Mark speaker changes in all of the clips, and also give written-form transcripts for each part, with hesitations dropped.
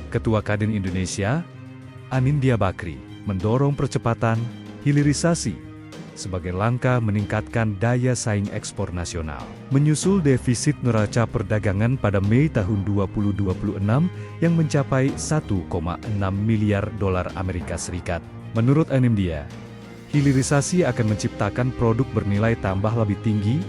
Speaker 1: Ketua Kadin Indonesia, Anindya Bakri, mendorong percepatan hilirisasi sebagai langkah meningkatkan daya saing ekspor nasional. Menyusul defisit neraca perdagangan pada Mei tahun 2026 yang mencapai 1,6 miliar dolar Amerika Serikat. Menurut Anindya, hilirisasi akan menciptakan produk bernilai tambah lebih tinggi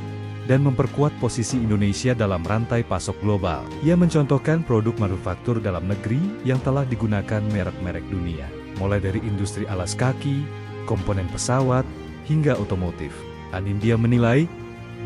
Speaker 1: dan memperkuat posisi Indonesia dalam rantai pasok global. Ia mencontohkan produk manufaktur dalam negeri yang telah digunakan merek-merek dunia, mulai dari industri alas kaki, komponen pesawat, hingga otomotif. Anindya menilai,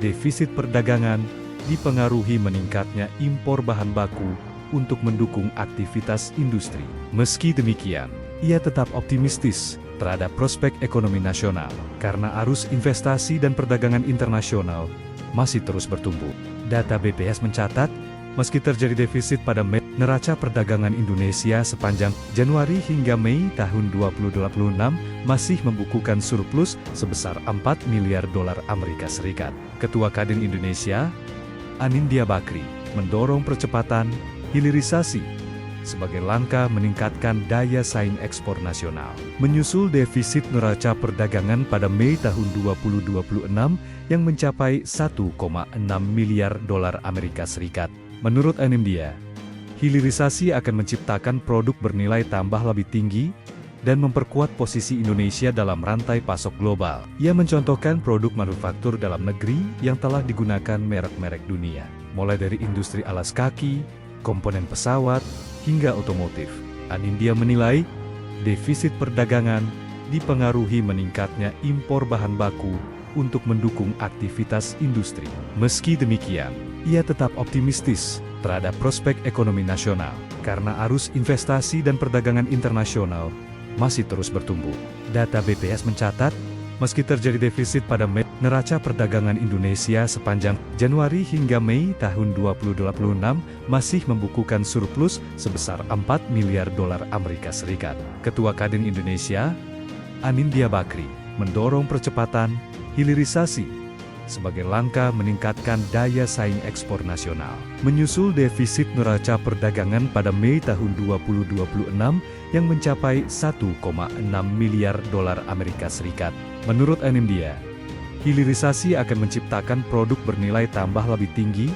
Speaker 1: defisit perdagangan dipengaruhi meningkatnya impor bahan baku untuk mendukung aktivitas industri. Meski demikian, ia tetap optimistis terhadap prospek ekonomi nasional karena arus investasi dan perdagangan internasional masih terus bertumbuh. Data BPS mencatat, meski terjadi defisit pada neraca perdagangan Indonesia sepanjang Januari hingga Mei tahun 2026 masih membukukan surplus sebesar 4 miliar dolar Amerika Serikat. Ketua Kadin Indonesia, Anindya Bakri, mendorong percepatan hilirisasi sebagai langkah meningkatkan daya saing ekspor nasional. Menyusul defisit neraca perdagangan pada Mei tahun 2026 yang mencapai 1,6 miliar dolar Amerika Serikat. Menurut Anindya, hilirisasi akan menciptakan produk bernilai tambah lebih tinggi dan memperkuat posisi Indonesia dalam rantai pasok global. Ia mencontohkan produk manufaktur dalam negeri yang telah digunakan merek-merek dunia, mulai dari industri alas kaki, komponen pesawat, hingga otomotif. Anindya menilai, defisit perdagangan dipengaruhi meningkatnya impor bahan baku untuk mendukung aktivitas industri. Meski demikian, ia tetap optimistis terhadap prospek ekonomi nasional karena arus investasi dan perdagangan internasional masih terus bertumbuh. Data BPS mencatat, meski terjadi defisit pada neraca perdagangan Indonesia sepanjang Januari hingga Mei tahun 2026 masih membukukan surplus sebesar 4 miliar dolar Amerika Serikat. Ketua Kadin Indonesia, Anindya Bakri, mendorong percepatan hilirisasi sebagai langkah meningkatkan daya saing ekspor nasional. Menyusul defisit neraca perdagangan pada Mei tahun 2026 yang mencapai 1,6 miliar dolar Amerika Serikat. Menurut Anindya, hilirisasi akan menciptakan produk bernilai tambah lebih tinggi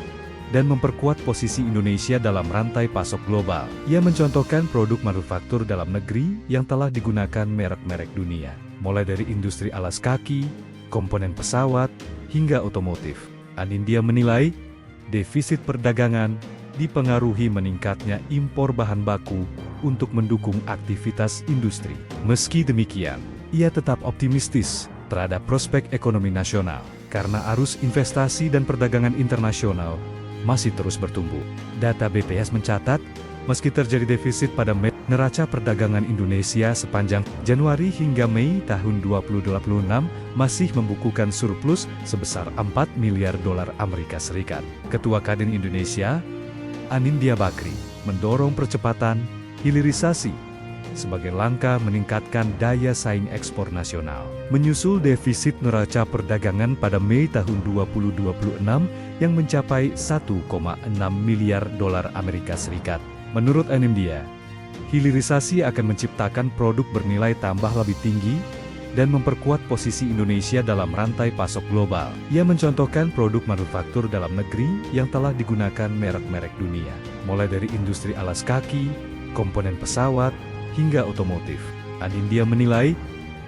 Speaker 1: dan memperkuat posisi Indonesia dalam rantai pasok global. Ia mencontohkan produk manufaktur dalam negeri yang telah digunakan merek-merek dunia, mulai dari industri alas kaki, komponen pesawat, hingga otomotif. Anindya menilai, defisit perdagangan dipengaruhi meningkatnya impor bahan baku untuk mendukung aktivitas industri. Meski demikian, ia tetap optimistis terhadap prospek ekonomi nasional karena arus investasi dan perdagangan internasional masih terus bertumbuh. Data BPS mencatat, meski terjadi defisit pada neraca perdagangan Indonesia sepanjang Januari hingga Mei tahun 2026 masih membukukan surplus sebesar 4 miliar dolar Amerika Serikat. Ketua Kadin Indonesia, Anindya Bakri, mendorong percepatan hilirisasi sebagai langkah meningkatkan daya saing ekspor nasional. Menyusul defisit neraca perdagangan pada Mei tahun 2026 yang mencapai 1,6 miliar dolar Amerika Serikat. Menurut Anindya, hilirisasi akan menciptakan produk bernilai tambah lebih tinggi dan memperkuat posisi Indonesia dalam rantai pasok global. Ia mencontohkan produk manufaktur dalam negeri yang telah digunakan merek-merek dunia, mulai dari industri alas kaki, komponen pesawat, hingga otomotif. Anindya menilai,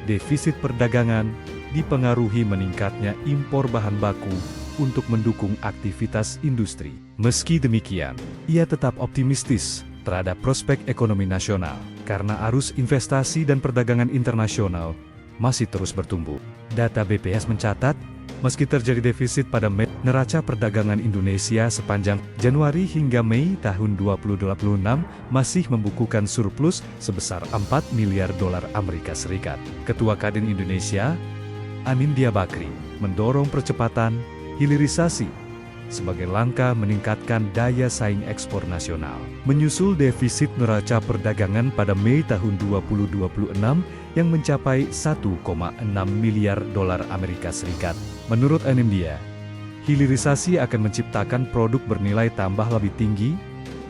Speaker 1: defisit perdagangan dipengaruhi meningkatnya impor bahan baku untuk mendukung aktivitas industri. Meski demikian, ia tetap optimistis terhadap prospek ekonomi nasional karena arus investasi dan perdagangan internasional masih terus bertumbuh. Data BPS mencatat, meski terjadi defisit pada neraca perdagangan Indonesia sepanjang Januari hingga Mei tahun 2026 masih membukukan surplus sebesar 4 miliar dolar Amerika Serikat. Ketua Kadin Indonesia, Anindya Bakri, mendorong percepatan hilirisasi sebagai langkah meningkatkan daya saing ekspor nasional. Menyusul defisit neraca perdagangan pada Mei tahun 2026 yang mencapai 1,6 miliar dolar Amerika Serikat. Menurut Anindya, hilirisasi akan menciptakan produk bernilai tambah lebih tinggi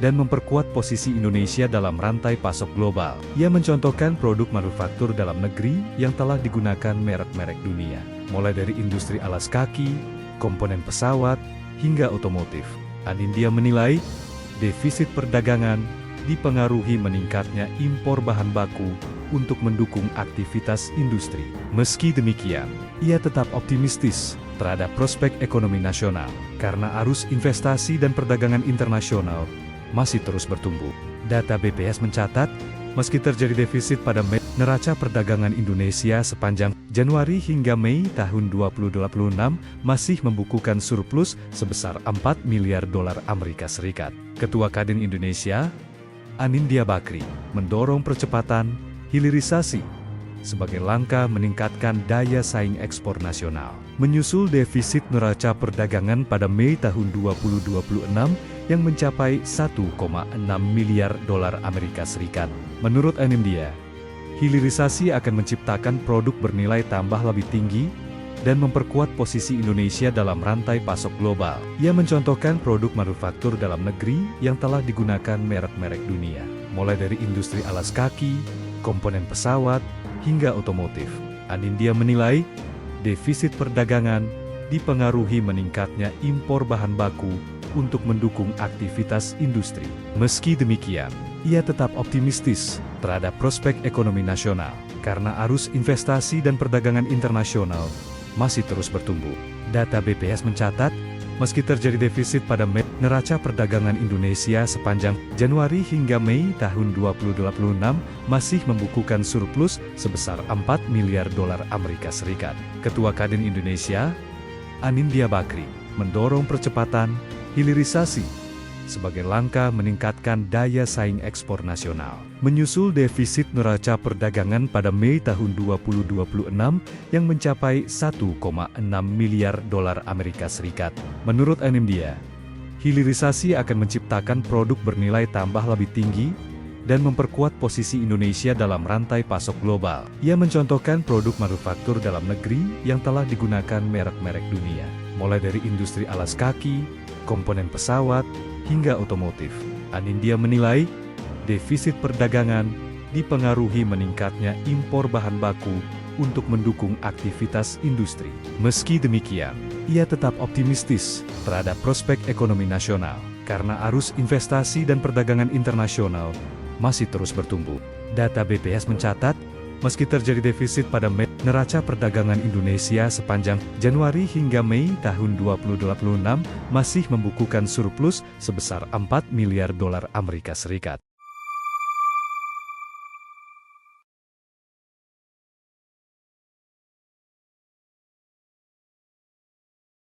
Speaker 1: dan memperkuat posisi Indonesia dalam rantai pasok global. Ia mencontohkan produk manufaktur dalam negeri yang telah digunakan merek-merek dunia, mulai dari industri alas kaki, komponen pesawat, hingga otomotif. Anindya menilai, defisit perdagangan dipengaruhi meningkatnya impor bahan baku untuk mendukung aktivitas industri. Meski demikian, ia tetap optimistis terhadap prospek ekonomi nasional karena arus investasi dan perdagangan internasional masih terus bertumbuh. Data BPS mencatat, meski terjadi defisit pada neraca perdagangan Indonesia sepanjang Januari hingga Mei tahun 2026 masih membukukan surplus sebesar 4 miliar dolar Amerika Serikat. Ketua Kadin Indonesia, Anindya Bakri, mendorong percepatan hilirisasi sebagai langkah meningkatkan daya saing ekspor nasional. Menyusul defisit neraca perdagangan pada Mei tahun 2026 yang mencapai 1,6 miliar dolar Amerika Serikat. Menurut Anindya, hilirisasi akan menciptakan produk bernilai tambah lebih tinggi dan memperkuat posisi Indonesia dalam rantai pasok global. Ia mencontohkan produk manufaktur dalam negeri yang telah digunakan merek-merek dunia, mulai dari industri alas kaki, komponen pesawat, hingga otomotif. Anindya menilai, defisit perdagangan dipengaruhi meningkatnya impor bahan baku untuk mendukung aktivitas industri. Meski demikian, ia tetap optimistis terhadap prospek ekonomi nasional karena arus investasi dan perdagangan internasional masih terus bertumbuh. Data BPS mencatat, meski terjadi defisit pada neraca perdagangan Indonesia sepanjang Januari hingga Mei tahun 2026 masih membukukan surplus sebesar 4 miliar dolar Amerika Serikat. Ketua Kadin Indonesia, Anindya Bakri, mendorong percepatan hilirisasi sebagai langkah meningkatkan daya saing ekspor nasional. Menyusul defisit neraca perdagangan pada Mei tahun 2026 yang mencapai 1,6 miliar dolar Amerika Serikat. Menurut Anindya, hilirisasi akan menciptakan produk bernilai tambah lebih tinggi dan memperkuat posisi Indonesia dalam rantai pasok global. Ia mencontohkan produk manufaktur dalam negeri yang telah digunakan merek-merek dunia, mulai dari industri alas kaki, komponen pesawat, hingga otomotif. Anindya menilai, defisit perdagangan dipengaruhi meningkatnya impor bahan baku untuk mendukung aktivitas industri. Meski demikian, ia tetap optimistis terhadap prospek ekonomi nasional karena arus investasi dan perdagangan internasional masih terus bertumbuh. Data BPS mencatat, meski terjadi defisit pada neraca perdagangan Indonesia sepanjang Januari hingga Mei tahun 2026 masih membukukan surplus sebesar 4 miliar dolar Amerika Serikat.